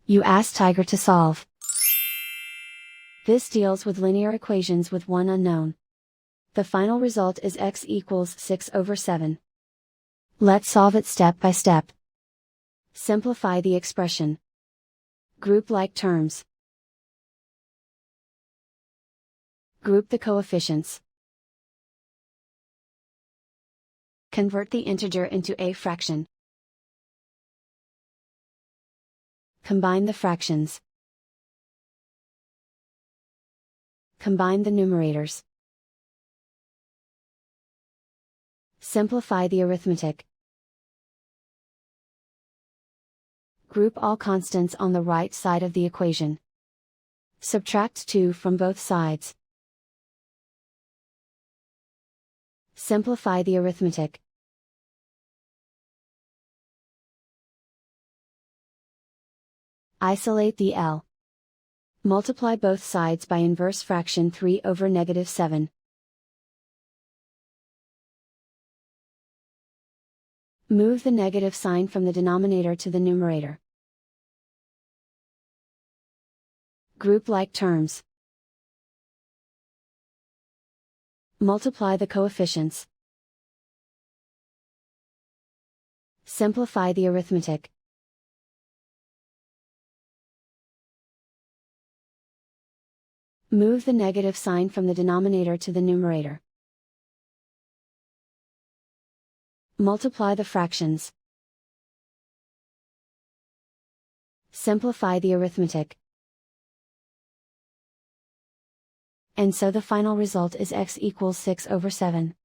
You ask Tiger to solve. This deals with linear equations with one unknown. The final result is x equals 6/7. Let's solve it step by step. Simplify the expression. Group like terms. Group the coefficients. Convert the integer into a fraction. Combine the fractions. Combine the numerators. Simplify the arithmetic. Group all constants on the right side of the equation. Subtract 2 from both sides. Simplify the arithmetic. Isolate the L. Multiply both sides by inverse fraction 3/7. Move the negative sign from the denominator to the numerator. Group like terms. Multiply the coefficients. Simplify the arithmetic. Move the negative sign from the denominator to the numerator. Multiply the fractions. Simplify the arithmetic. And so the final result is x equals 6/7.